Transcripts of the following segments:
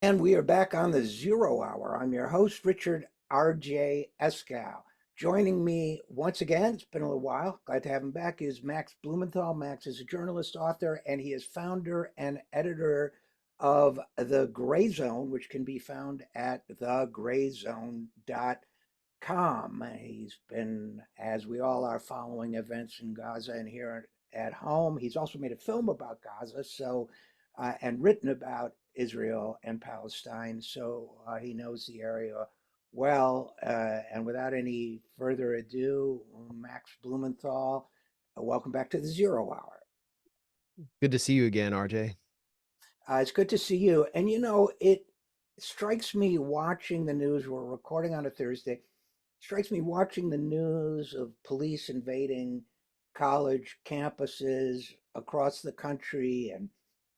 And we are back on the Zero Hour. I'm your host, Richard RJ Eskow. Joining me once again, it's been a little while, glad to have him back, is Max Blumenthal. Max is a journalist, author, and he is founder and editor of The Gray Zone, which can be found at thegrayzone.com. He's been, as we all are, following events in Gaza and here at home. He's also made a film about Gaza, and written about Israel and Palestine, so he knows the area well. And without any further ado, Max Blumenthal, welcome back to the Zero Hour. Good to see you again, RJ. It's good to see you. And it strikes me watching the news. We're recording on a Thursday. Strikes me watching the news of police invading college campuses across the country and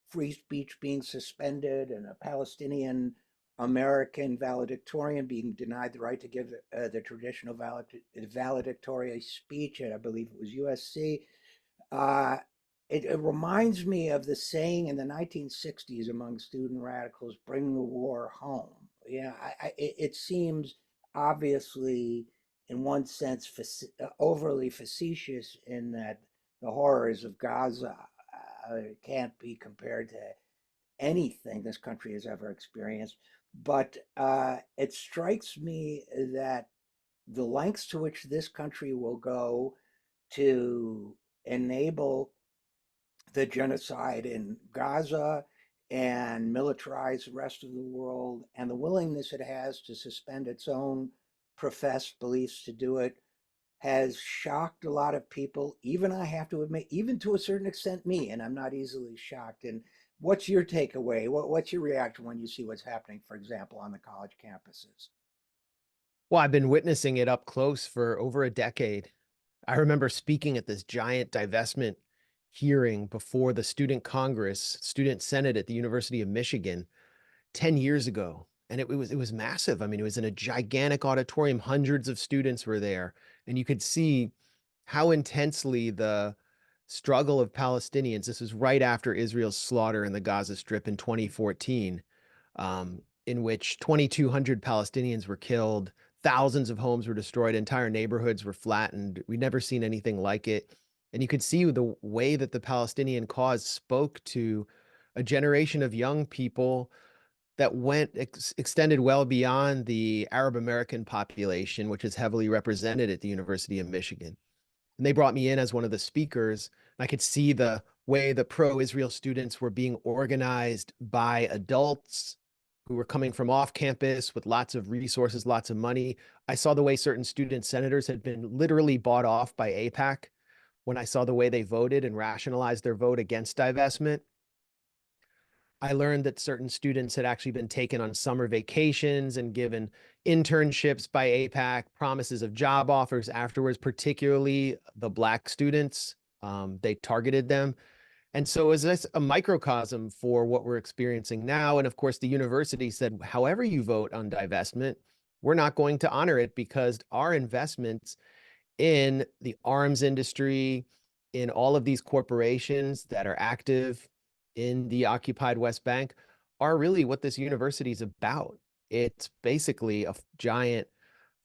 free speech being suspended and a Palestinian American valedictorian being denied the right to give the traditional valedictorian speech at, I believe it was USC. Uh, it reminds me of the saying in the 1960s among student radicals, bring the war home. Yeah, it seems obviously, in one sense, overly facetious in that the horrors of Gaza can't be compared to anything this country has ever experienced. But it strikes me that the lengths to which this country will go to enable the genocide in Gaza and militarize the rest of the world, and the willingness it has to suspend its own professed beliefs to do it has shocked a lot of people, even I have to admit, even to a certain extent me, and I'm not easily shocked. And what's your takeaway? What's your reaction when you see what's happening, for example, on the college campuses? Well, I've been witnessing it up close for over a decade. I remember speaking at this giant divestment hearing before the Student Congress, Student Senate at the University of Michigan 10 years ago. And it was massive. I mean, it was in a gigantic auditorium. Hundreds of students were there. And you could see how intensely the struggle of Palestinians, this was right after Israel's slaughter in the Gaza Strip in 2014, in which 2,200 Palestinians were killed, thousands of homes were destroyed, entire neighborhoods were flattened. We'd never seen anything like it. And you could see the way that the Palestinian cause spoke to a generation of young people that extended well beyond the Arab American population, which is heavily represented at the University of Michigan. And they brought me in as one of the speakers. And I could see the way the pro-Israel students were being organized by adults who were coming from off campus with lots of resources, lots of money. I saw the way certain student senators had been literally bought off by AIPAC when I saw the way they voted and rationalized their vote against divestment. I learned that certain students had actually been taken on summer vacations and given internships by AIPAC, promises of job offers afterwards, particularly the Black students. They targeted them. And so it was a microcosm for what we're experiencing now. And of course, the university said, however you vote on divestment, we're not going to honor it because our investments in the arms industry, in all of these corporations that are active in the occupied West Bank are really what this university is about. It's basically a giant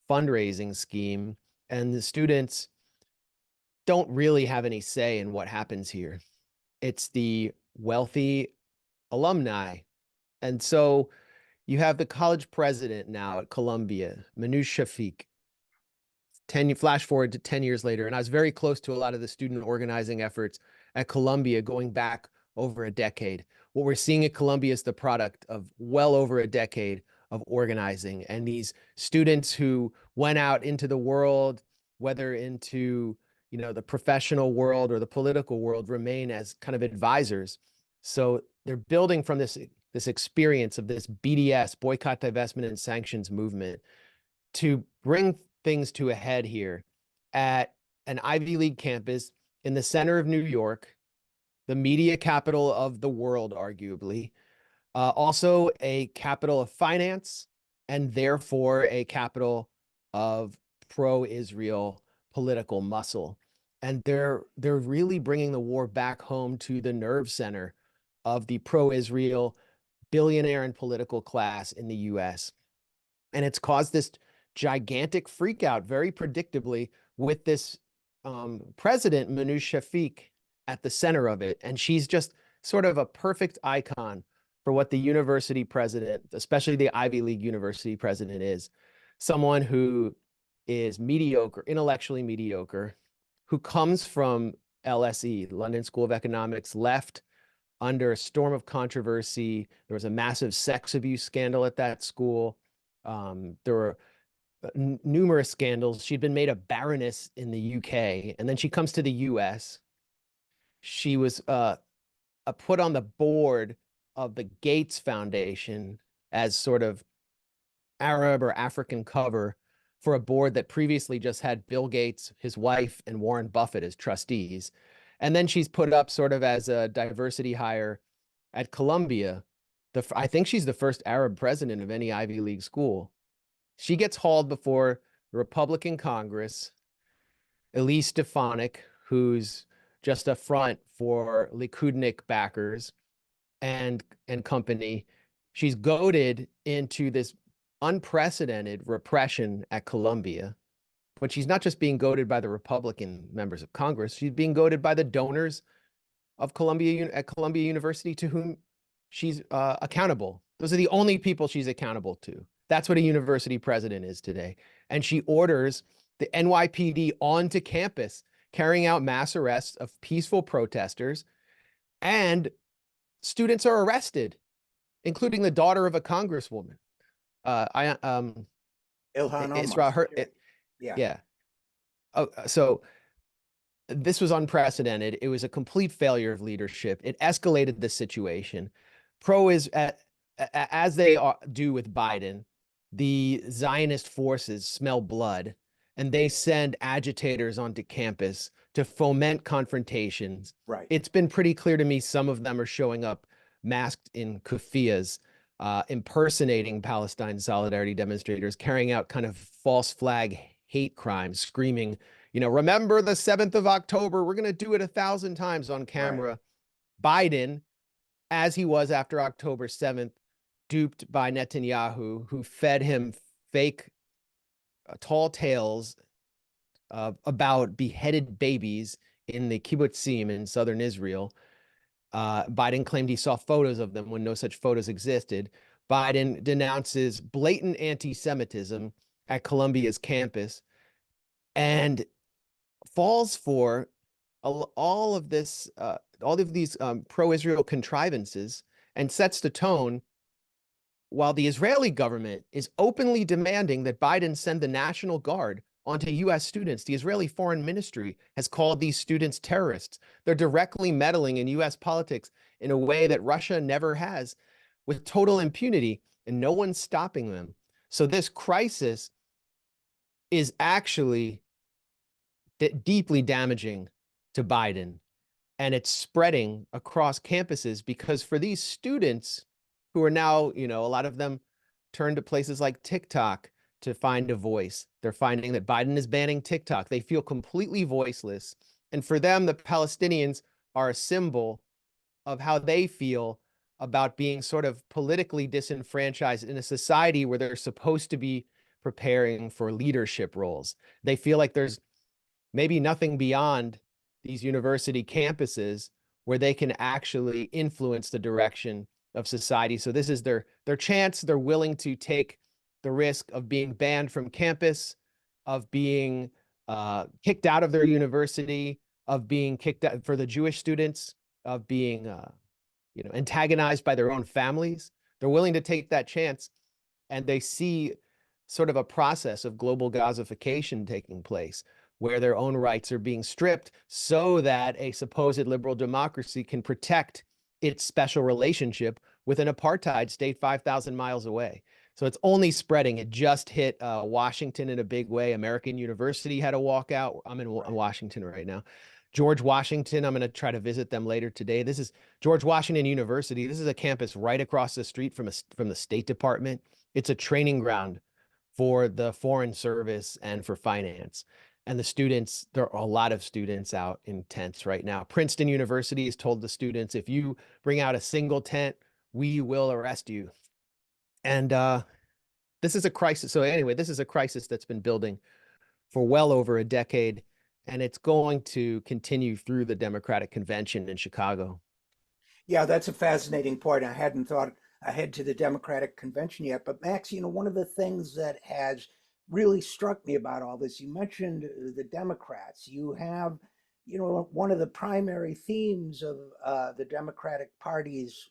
fundraising scheme, and the students don't really have any say in what happens here. It's the wealthy alumni. And so you have the college president now at Columbia, Manoush Shafiq. Flash forward to 10 years later, and I was very close to a lot of the student organizing efforts at Columbia going back over a decade. What we're seeing at Columbia is the product of well over a decade of organizing, and these students who went out into the world, whether into the professional world or the political world, remain as kind of advisors. So they're building from this experience of this BDS, boycott, divestment, and sanctions movement, to bring things to a head here at an Ivy League campus in the center of New York, the media capital of the world, arguably, also a capital of finance, and therefore a capital of pro-Israel political muscle. And they're really bringing the war back home to the nerve center of the pro-Israel billionaire and political class in the US. And it's caused this gigantic freakout very predictably with this president, Manoush Shafik, at the center of it. And she's just sort of a perfect icon for what the university president, especially the Ivy League university president, is. Someone who is mediocre, intellectually mediocre, who comes from LSE, London School of Economics, left under a storm of controversy. There was a massive sex abuse scandal at that school. There were numerous scandals. She'd been made a baroness in the UK, and then she comes to the US. She was put on the board of the Gates Foundation as sort of Arab or African cover for a board that previously just had Bill Gates, his wife, and Warren Buffett as trustees. And then she's put up sort of as a diversity hire at Columbia. I think she's the first Arab president of any Ivy League school. She gets hauled before the Republican Congress, Elise Stefanik, who's just a front for Likudnik backers and company. She's goaded into this unprecedented repression at Columbia, but she's not just being goaded by the Republican members of Congress. She's being goaded by the donors of Columbia University, to whom she's accountable. Those are the only people she's accountable to. That's what a university president is today. And she orders the NYPD onto campus, carrying out mass arrests of peaceful protesters, and students are arrested, including the daughter of a congresswoman. Ilhan Omar. Yeah. So this was unprecedented. It was a complete failure of leadership. It escalated the situation. As they do with Biden, the Zionist forces smell blood, and they send agitators onto campus to foment confrontations. Right. It's been pretty clear to me some of them are showing up masked in kuffiyas, impersonating Palestine solidarity demonstrators, carrying out kind of false flag hate crimes, screaming, remember the 7th of October, we're going to do it 1,000 times on camera. Right. Biden, as he was after October 7th, duped by Netanyahu, who fed him fake tall tales about beheaded babies in the kibbutzim in southern Israel. Biden claimed he saw photos of them when no such photos existed. Biden denounces blatant anti-Semitism at Columbia's campus and falls for all of these pro-Israel contrivances, and sets the tone, while the Israeli government is openly demanding that Biden send the National Guard onto U.S. students. The Israeli Foreign Ministry has called these students terrorists. They're directly meddling in U.S. politics in a way that Russia never has, with total impunity, and no one's stopping them. So this crisis is actually deeply damaging to Biden, and it's spreading across campuses, because for these students who are now, a lot of them turn to places like TikTok to find a voice. They're finding that Biden is banning TikTok. They feel completely voiceless. And for them, the Palestinians are a symbol of how they feel about being sort of politically disenfranchised in a society where they're supposed to be preparing for leadership roles. They feel like there's maybe nothing beyond these university campuses where they can actually influence the direction of society. So this is their chance. They're willing to take the risk of being banned from campus, of being kicked out of their university, of being kicked out for the Jewish students, of being antagonized by their own families. They're willing to take that chance, and they see sort of a process of global Gazification taking place, where their own rights are being stripped so that a supposed liberal democracy can protect its special relationship with an apartheid state 5,000 miles away. So it's only spreading. It just hit Washington in a big way. American University had a walkout. I'm in Washington right now. George Washington, I'm going to try to visit them later today. This is George Washington University. This is a campus right across the street from the State Department. It's a training ground for the Foreign Service and for finance. And the students, there are a lot of students out in tents right now. Princeton University has told the students, if you bring out a single tent we will arrest you. And this is a crisis. So anyway, this is a crisis that's been building for well over a decade, and it's going to continue through the Democratic convention in Chicago. Yeah, that's a fascinating point. I hadn't thought ahead to the Democratic convention yet. But Max, one of the things that has really struck me about all this, you mentioned the Democrats. You have, one of the primary themes of the Democratic Party's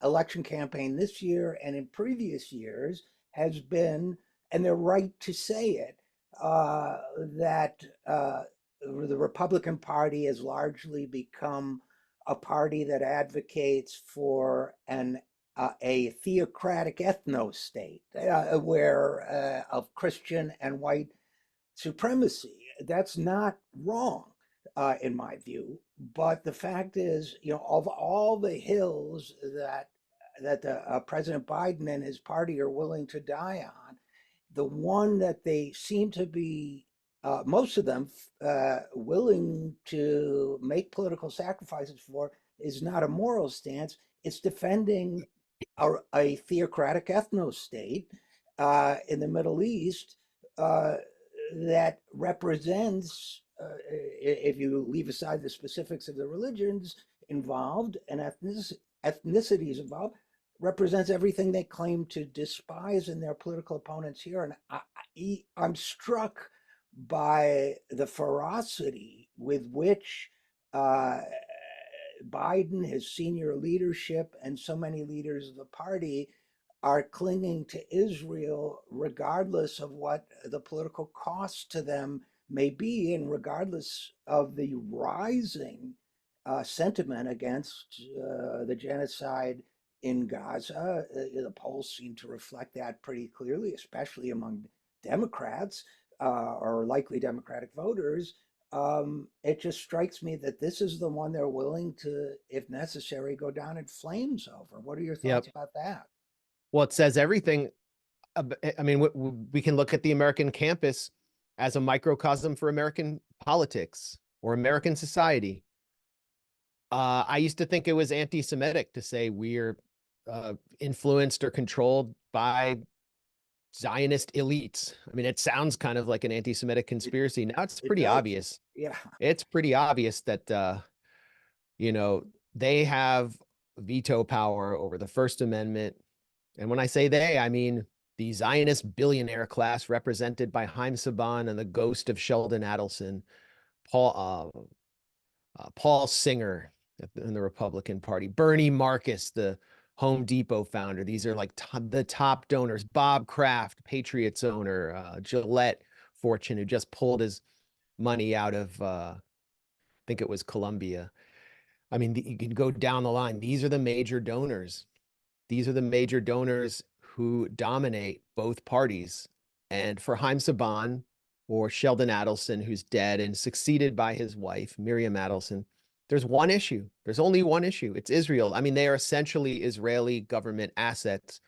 election campaign this year and in previous years has been, and they're right to say it, that the Republican Party has largely become a party that advocates for a theocratic ethno state where of Christian and white supremacy. That's not wrong, in my view. But the fact is, of all the hills that President Biden and his party are willing to die on, the one that they seem to be, most of them, willing to make political sacrifices for is not a moral stance. It's defending a theocratic ethno state in the Middle East that represents, if you leave aside the specifics of the religions involved and ethnicities involved, represents everything they claim to despise in their political opponents here. And I'm struck by the ferocity with which Biden, his senior leadership, and so many leaders of the party are clinging to Israel, regardless of what the political cost to them may be, and regardless of the rising sentiment against the genocide in Gaza. The polls seem to reflect that pretty clearly, especially among Democrats or likely Democratic voters. It just strikes me that this is the one they're willing to, if necessary, go down in flames over. What are your thoughts Yep. about that? Well, it says everything. I mean, we can look at the American campus as a microcosm for American politics or American society. I used to think it was anti-Semitic to say we're influenced or controlled by Zionist elites. I mean, it sounds kind of like an anti-Semitic conspiracy. Now it's It pretty does. obvious. Yeah. It's pretty obvious that, they have veto power over the First Amendment. And when I say they, I mean the Zionist billionaire class represented by Haim Saban and the ghost of Sheldon Adelson, Paul Singer in the Republican Party, Bernie Marcus, the Home Depot founder. These are like the top donors. Bob Kraft, Patriots owner, Gillette fortune, who just pulled his money out of, I think it was Columbia. I mean, you can go down the line. These are the major donors. These are the major donors who dominate both parties. And for Haim Saban or Sheldon Adelson, who's dead and succeeded by his wife, Miriam Adelson, there's one issue. There's only one issue. It's Israel. I mean, they are essentially Israeli government assets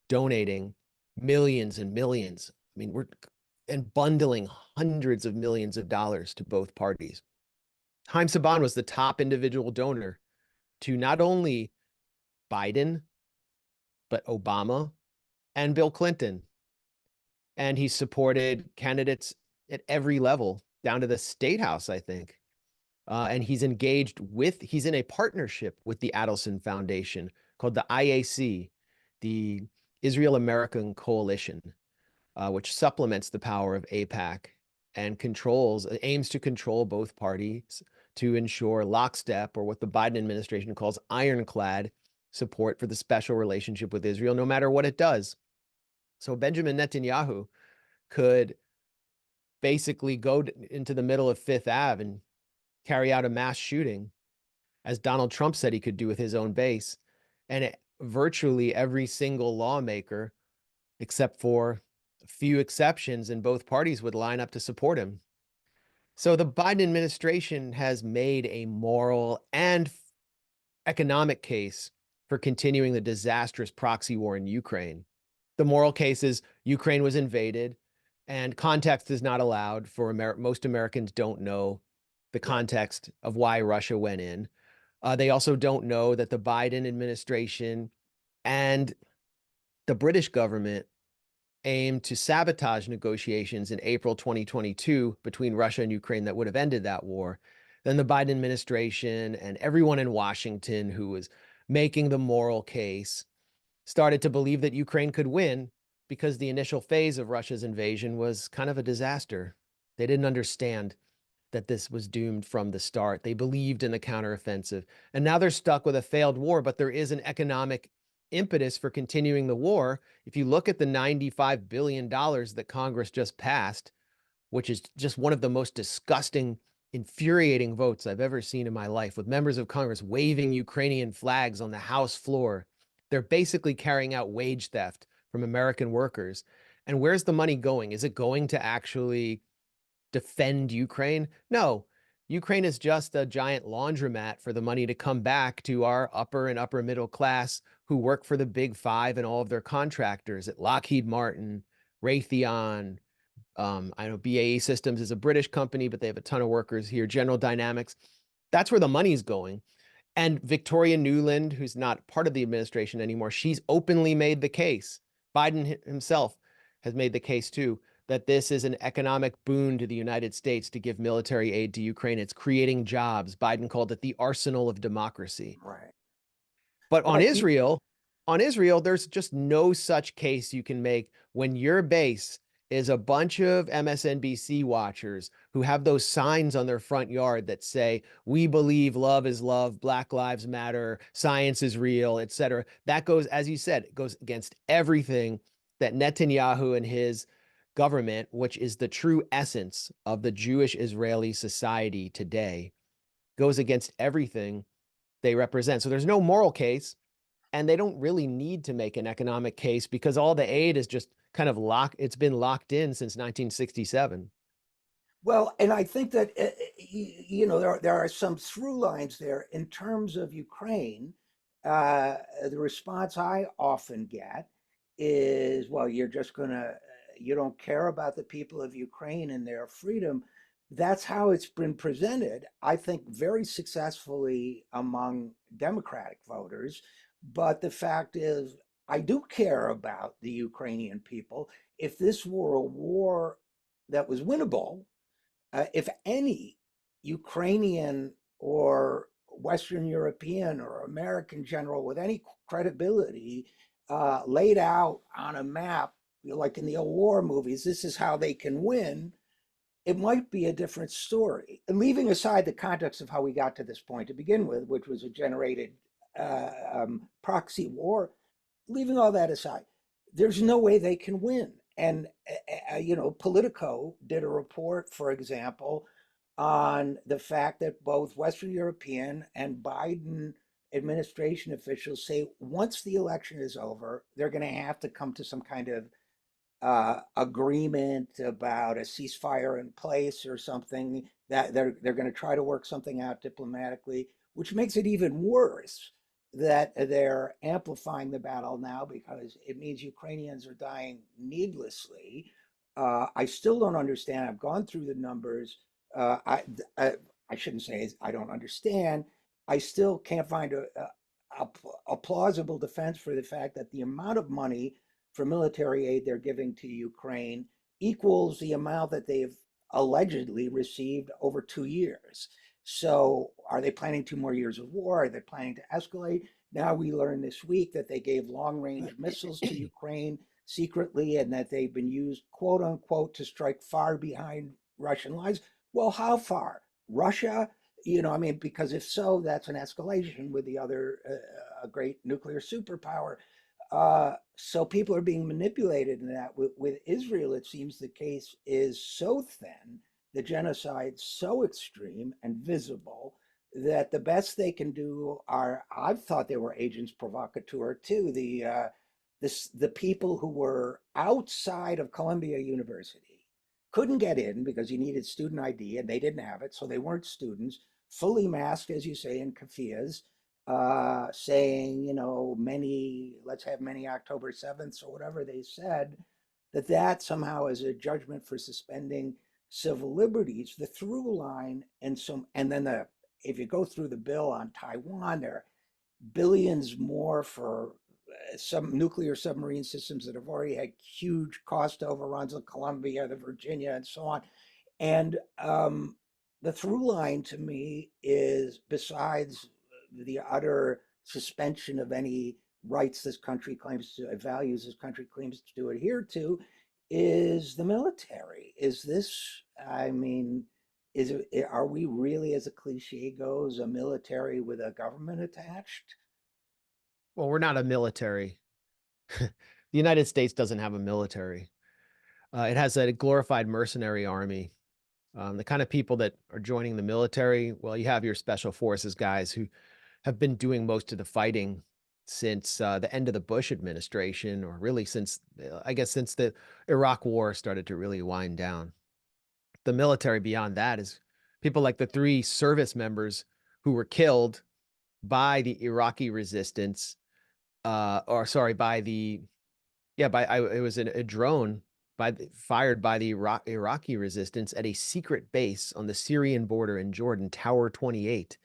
donating millions and millions. I mean, and bundling hundreds of millions of dollars to both parties. Haim Saban was the top individual donor to not only Biden, but Obama and Bill Clinton. And he supported candidates at every level, down to the state house, I think. And he's in a partnership with the Adelson Foundation called the IAC, the Israel American Coalition, which supplements the power of AIPAC and aims to control both parties to ensure lockstep, or what the Biden administration calls ironclad, support for the special relationship with Israel, no matter what it does. So Benjamin Netanyahu could basically go into the middle of Fifth Ave and carry out a mass shooting, as Donald Trump said he could do with his own base. And virtually every single lawmaker, except for a few exceptions in both parties, would line up to support him. So the Biden administration has made a moral and economic case for continuing the disastrous proxy war in Ukraine. The moral case is Ukraine was invaded, and context is not allowed for most Americans don't know the context of why Russia went in. They also don't know that the Biden administration and the British government aimed to sabotage negotiations in April 2022 between Russia and Ukraine that would have ended that war. Then the Biden administration and everyone in Washington who was making the moral case started to believe that Ukraine could win because the initial phase of Russia's invasion was kind of a disaster. They didn't understand that this was doomed from the start. They believed in the counteroffensive. And now they're stuck with a failed war, but there is an economic impetus for continuing the war. If you look at the $95 billion that Congress just passed, which is just one of the most disgusting, infuriating votes I've ever seen in my life, with members of Congress waving Ukrainian flags on the House floor. They're basically carrying out wage theft from American workers. And where's the money going? Is it going to actually defend Ukraine? No. Ukraine is just a giant laundromat for the money to come back to our upper and upper middle class who work for the big five and all of their contractors at Lockheed Martin, Raytheon. I know BAE Systems is a British company, but they have a ton of workers here. General Dynamics. That's where the money's going. And Victoria Nuland, who's not part of the administration anymore, she's openly made the case. Biden himself has made the case too, that this is an economic boon to the United States to give military aid to Ukraine. It's creating jobs. Biden called it the arsenal of democracy. Right. But But on Israel, there's just no such case you can make when your base is a bunch of MSNBC watchers who have those signs on their front yard that say, we believe love is love, Black Lives Matter, science is real, etc. That goes, as you said, it goes against everything that Netanyahu and his government, which is the true essence of the Jewish Israeli society today, goes against everything they represent. So there's no moral case, and they don't really need to make an economic case because all the aid is just kind of it's been locked in since 1967. well, and I think that there are some through lines there in terms of Ukraine. The response I often get is, "Well, you don't care about the people of Ukraine and their freedom." That's how it's been presented, I think, very successfully among Democratic voters. But the fact is, I do care about the Ukrainian people. If this were a war that was winnable, if any Ukrainian or Western European or American general with any credibility laid out on a map, like in the old war movies, this is how they can win, it might be a different story. And leaving aside the context of how we got to this point to begin with, which was a generated proxy war, leaving all that aside, there's no way they can win. And, Politico did a report, for example, on the fact that both Western European and Biden administration officials say once the election is over, they're going to have to come to some kind of agreement about a ceasefire in place or something, that they're going to try to work something out diplomatically, which makes it even worse that they're amplifying the battle now because it means Ukrainians are dying needlessly. I still don't understand. I've gone through the numbers. Uh, I, I I shouldn't say I don't understand. I still can't find a, a plausible defense for the fact that the amount of money for military aid they're giving to Ukraine equals the amount that they've allegedly received over 2 years. So are they planning 2 more years of war? Are they planning to escalate? Now we learned this week that they gave long range missiles to Ukraine secretly and that they've been used, quote unquote, to strike far behind Russian lines. Well, how far? Russia? Because if so, that's an escalation with the other great nuclear superpower. So people are being manipulated in that. With Israel, it seems the case is so thin, the genocide so extreme and visible that the best they can do are, I've thought they were agents provocateur too. The people who were outside of Columbia University couldn't get in because you needed student ID and they didn't have it, so they weren't students, fully masked, as you say, in keffiyehs, saying, let's have many October 7th or whatever they said, that somehow is a judgment for suspending civil liberties. The through line and then the if you go through the bill on Taiwan, there are billions more for some nuclear submarine systems that have already had huge cost overruns on Columbia, the Virginia, and so on. And the through line to me is, besides the utter suspension of any rights this country claims to, values this country claims to adhere to, is the military. Is this, I mean, is it, are we really, as a cliche goes, a military with a government attached? Well, we're not a military. The United States doesn't have a military. It has a glorified mercenary army. The kind of people that are joining the military, well, you have your special forces guys who have been doing most of the fighting since the end of the Bush administration, or really since, I guess, since the Iraq War started to really wind down. The military beyond that is people like the 3 service members who were killed by the Iraqi resistance, or sorry, by the, yeah, it was a drone fired by the Iraqi resistance at a secret base on the Syrian border in Jordan, Tower 28.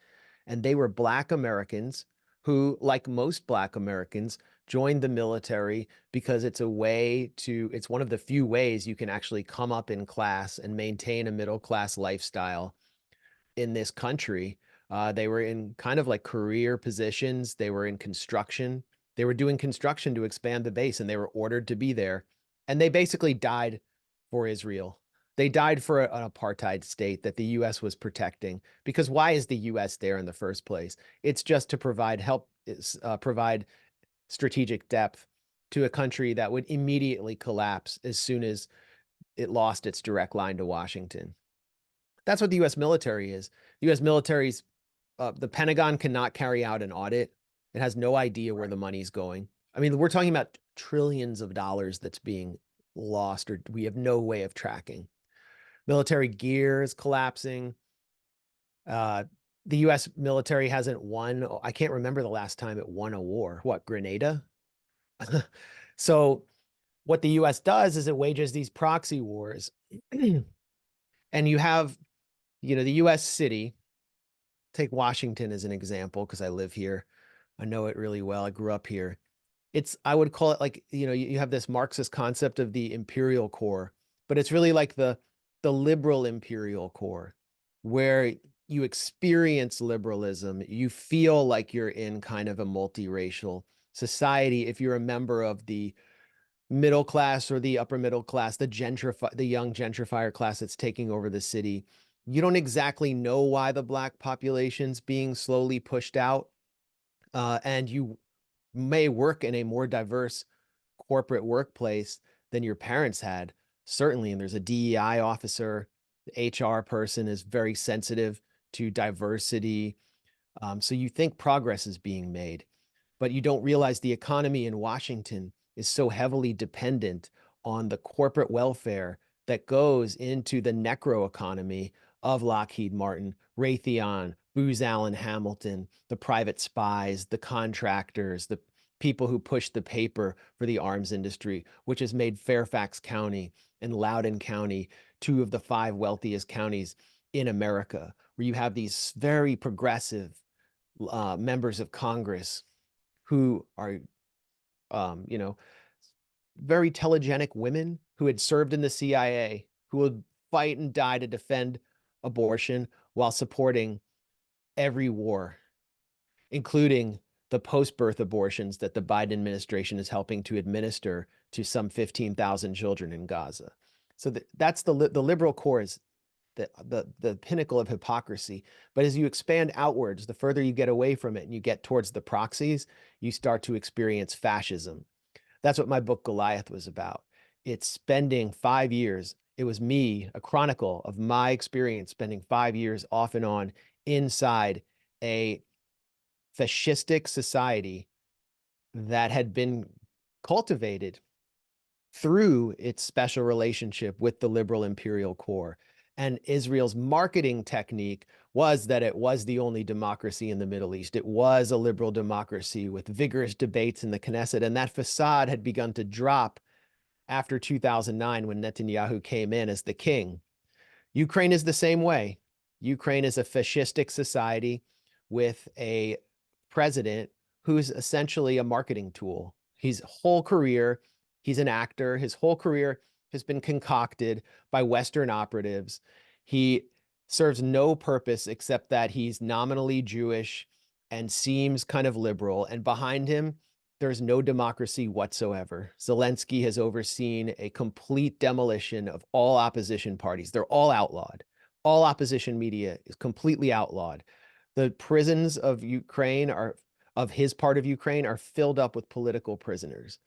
And they were Black Americans who, like most Black Americans, joined the military because it's it's one of the few ways you can actually come up in class and maintain a middle class lifestyle in this country. They were in kind of like career positions. They were in construction. They were doing construction to expand the base, and they were ordered to be there. And they basically died for Israel. They died for an apartheid state that the U.S. was protecting. Because why is the U.S. there in the first place? It's just to provide strategic depth to a country that would immediately collapse as soon as it lost its direct line to Washington. That's what the U.S. military is. The U.S. military's, the Pentagon cannot carry out an audit. It has no idea where the money's going. I mean, we're talking about trillions of dollars that's being lost, or we have no way of tracking. Military gear is collapsing. The U.S. military hasn't won. I can't remember the last time it won a war. What, Grenada? So what the U.S. does is it wages these proxy wars. And you have, the U.S. city, take Washington as an example, because I live here. I know it really well. I grew up here. I would call it like, you have this Marxist concept of the imperial core, but it's really like the liberal imperial core, where you experience liberalism. You feel like you're in kind of a multiracial society if you're a member of the middle class or the upper middle class, the young gentrifier class that's taking over the city. You don't exactly know why the Black population's being slowly pushed out. And you may work in a more diverse corporate workplace than your parents had, certainly. And there's a DEI officer, the HR person is very sensitive to diversity. So you think progress is being made, but you don't realize the economy in Washington is so heavily dependent on the corporate welfare that goes into the necro economy of Lockheed Martin, Raytheon, Booz Allen Hamilton, the private spies, the contractors, the people who push the paper for the arms industry, which has made Fairfax County and Loudoun County 2 of the 5 wealthiest counties in America, where you have these very progressive members of Congress who are, very telegenic women who had served in the CIA, who would fight and die to defend abortion while supporting every war, including the post-birth abortions that the Biden administration is helping to administer to some 15,000 children in Gaza. So that's the liberal core, is the pinnacle of hypocrisy. But as you expand outwards, the further you get away from it and you get towards the proxies, you start to experience fascism. That's what my book Goliath was about. It's spending 5 years. It was me, a chronicle of my experience spending 5 years off and on inside a fascistic society that had been cultivated through its special relationship with the liberal imperial core. And Israel's marketing technique was that it was the only democracy in the Middle East. It was a liberal democracy with vigorous debates in the Knesset. And that facade had begun to drop after 2009 when Netanyahu came in as the king. Ukraine is the same way. Ukraine is a fascistic society with a president who's essentially a marketing tool. His whole career, he's an actor. His whole career has been concocted by Western operatives. He serves no purpose except that he's nominally Jewish and seems kind of liberal. And behind him, there's no democracy whatsoever. Zelensky has overseen a complete demolition of all opposition parties. They're all outlawed. All opposition media is completely outlawed. The prisons of Ukraine of his part of Ukraine are filled up with political prisoners.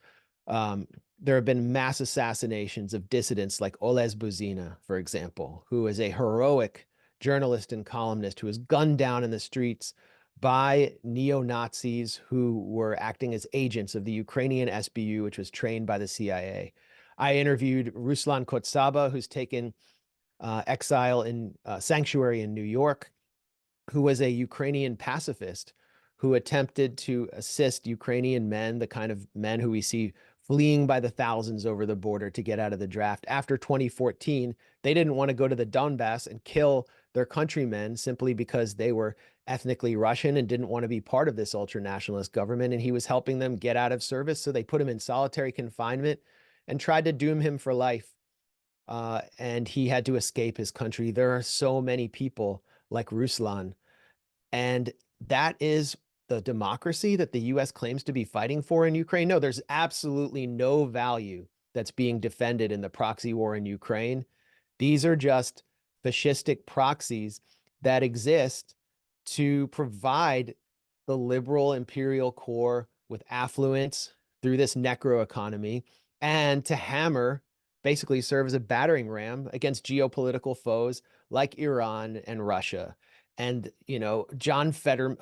There have been mass assassinations of dissidents like Oles Buzina, for example, who is a heroic journalist and columnist who was gunned down in the streets by neo-Nazis who were acting as agents of the Ukrainian SBU, which was trained by the CIA. I interviewed Ruslan Kotsaba, who's taken exile in sanctuary in New York, who was a Ukrainian pacifist who attempted to assist Ukrainian men, the kind of men who we see fleeing by the thousands over the border to get out of the draft. After 2014, they didn't want to go to the Donbass and kill their countrymen simply because they were ethnically Russian and didn't want to be part of this ultra-nationalist government. And he was helping them get out of service. So they put him in solitary confinement and tried to doom him for life. And he had to escape his country. There are so many people like Ruslan. And that is the democracy that the US claims to be fighting for in Ukraine. No, there's absolutely no value that's being defended in the proxy war in Ukraine. These are just fascistic proxies that exist to provide the liberal imperial core with affluence through this necro economy and to hammer, basically serve as a battering ram against geopolitical foes like Iran and Russia. And, you know, John Tester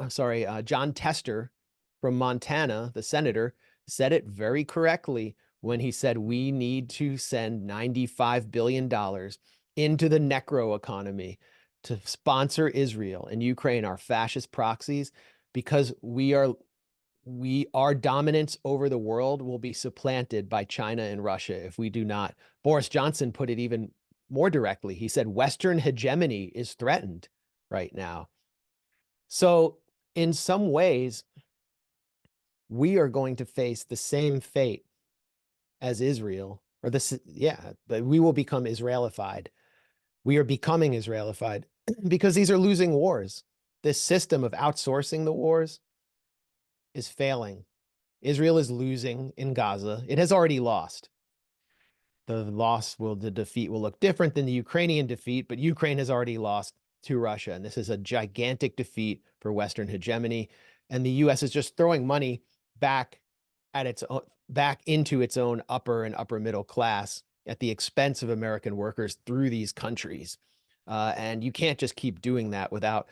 from Montana, the senator, said it very correctly when he said we need to send $95 billion into the necro economy to sponsor Israel and Ukraine, our fascist proxies, because our dominance over the world will be supplanted by China and Russia if we do not. Boris Johnson put it even more directly. He said Western hegemony is threatened right now. So in some ways, we are going to face the same fate as Israel, or but we will become Israelified. We are becoming Israelified because these are losing wars. This system of outsourcing the wars is failing. Israel is losing in Gaza. It has already lost. The defeat will look different than the Ukrainian defeat, but Ukraine has already lost to Russia. And this is a gigantic defeat for Western hegemony. And the US is just throwing money back into its own upper and upper middle class at the expense of American workers through these countries. And you can't just keep doing that without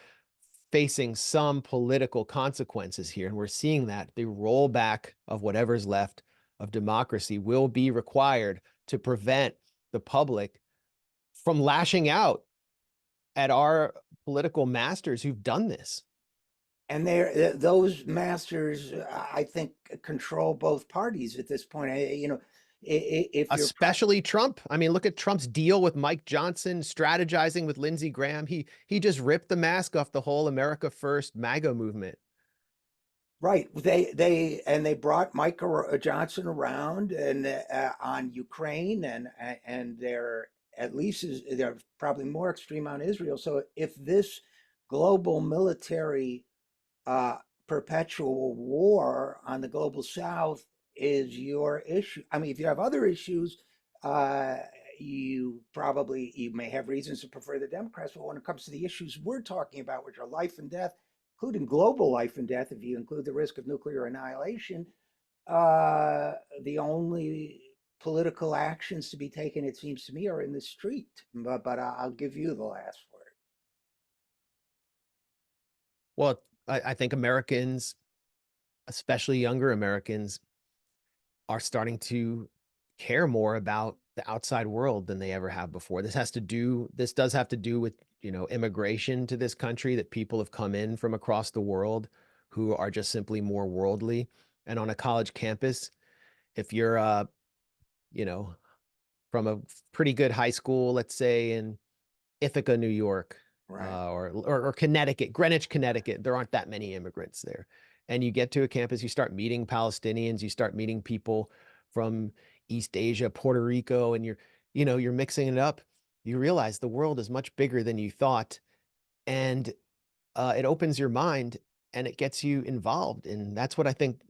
facing some political consequences here. And we're seeing that the rollback of whatever's left of democracy will be required to prevent the public from lashing out at our political masters who've done this. And those masters, I think, control both parties at this point. If you're especially Trump. I mean, look at Trump's deal with Mike Johnson, strategizing with Lindsey Graham. He just ripped the mask off the whole America First MAGA movement. right, they brought Mike Johnson around and on Ukraine, and they're probably more extreme on Israel. So if this global military perpetual war on the global south is your issue. I mean, if you have other issues, you may have reasons to prefer the Democrats, but when it comes to the issues we're talking about, which are life and death, including global life and death, if you include the risk of nuclear annihilation, the only political actions to be taken, it seems to me, are in the street. But I'll give you the last word. Well, I think Americans, especially younger Americans, are starting to care more about the outside world than they ever have before. This does have to do with, immigration to this country, that people have come in from across the world who are just simply more worldly. And on a college campus, if you're, from a pretty good high school, let's say in Ithaca, New York, Right. or Connecticut, Greenwich, Connecticut. There aren't that many immigrants there. And you get to a campus, you start meeting Palestinians, you start meeting people from East Asia, Puerto Rico, and you're mixing it up. You realize the world is much bigger than you thought, and it opens your mind and it gets you involved. And that's what I think.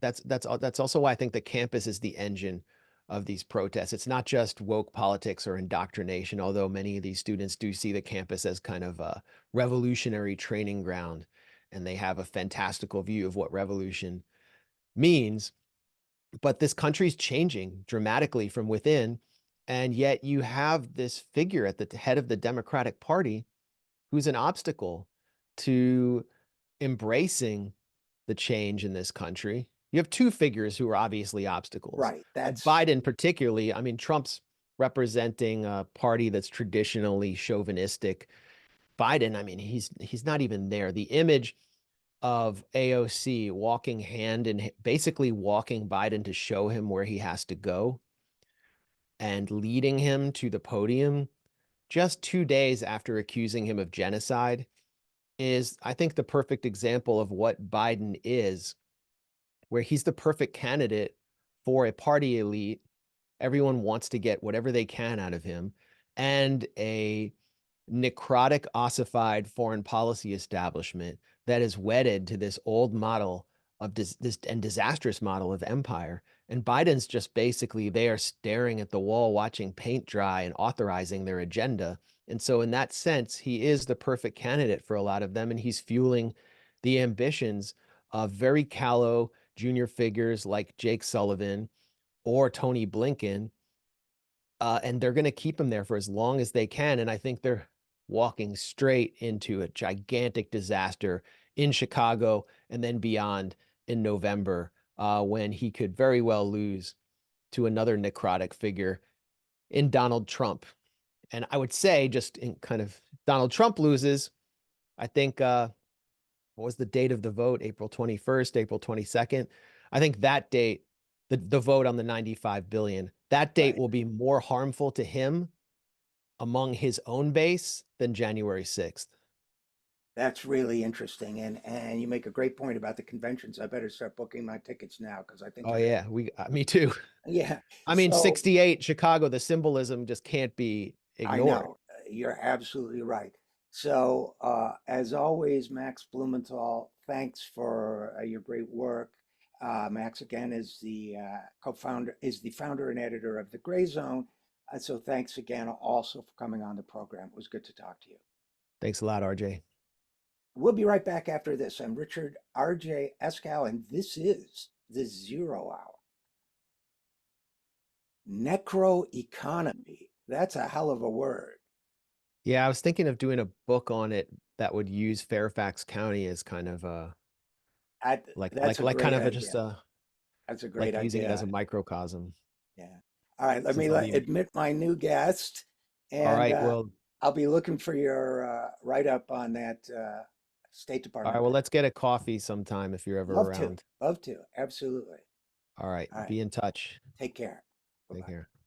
That's also why I think the campus is the engine of these protests. It's not just woke politics or indoctrination, although many of these students do see the campus as kind of a revolutionary training ground, and they have a fantastical view of what revolution means. But this country's changing dramatically from within, and yet you have this figure at the head of the Democratic Party who's an obstacle to embracing the change in this country. You have two figures who are obviously obstacles. Right. That's Biden, particularly, I mean, Trump's representing a party that's traditionally chauvinistic. Biden, I mean, he's not even there. The image of AOC walking hand and basically walking Biden to show him where he has to go and leading him to the podium just 2 days after accusing him of genocide is, I think, the perfect example of what Biden is, where he's the perfect candidate for a party elite. Everyone wants to get whatever they can out of him, and a necrotic, ossified foreign policy establishment that is wedded to this old model of this and disastrous model of empire. And Biden's just basically there staring at the wall, watching paint dry and authorizing their agenda. And so in that sense, he is the perfect candidate for a lot of them. And he's fueling the ambitions of very callow junior figures like Jake Sullivan or Tony Blinken. And they're going to keep him there for as long as they can. And I think they're walking straight into a gigantic disaster in Chicago and then beyond in November, when he could very well lose to another necrotic figure in Donald Trump. And I would say, just in kind of, Donald Trump loses, I think, what was the date of the vote? April 21st, April 22nd. I think that date, the vote on the 95 billion, that date right. will be more harmful to him among his own base than January 6th. That's really interesting. And you make a great point about the conventions. I better start booking my tickets now because I think Oh they're yeah, me too. yeah. I mean, So 68 Chicago, the symbolism just can't be I ignored. know you're absolutely right. So as always, Max Blumenthal, thanks for your great work. Max again is the co-founder, is the founder and editor of The Gray Zone. So thanks again also for coming on the program. It was good to talk to you. Thanks a lot, RJ. We'll be right back after this. I'm Richard RJ Eskow, and this is the Zero Hour. Necroeconomy. That's a hell of a word. Yeah, I was thinking of doing a book on it that would use Fairfax County as kind of a That's a kind great of a just idea. a That's a great like using it as idea. a microcosm, Yeah. All right, let since me I'll be admit my new guest, all and right. Well, I'll be looking for your write-up on that State all right. Department Well, visit. let's get a coffee sometime if you're ever around. Love to, absolutely. All right. All right, Be in touch. take care. Take Bye-bye. care.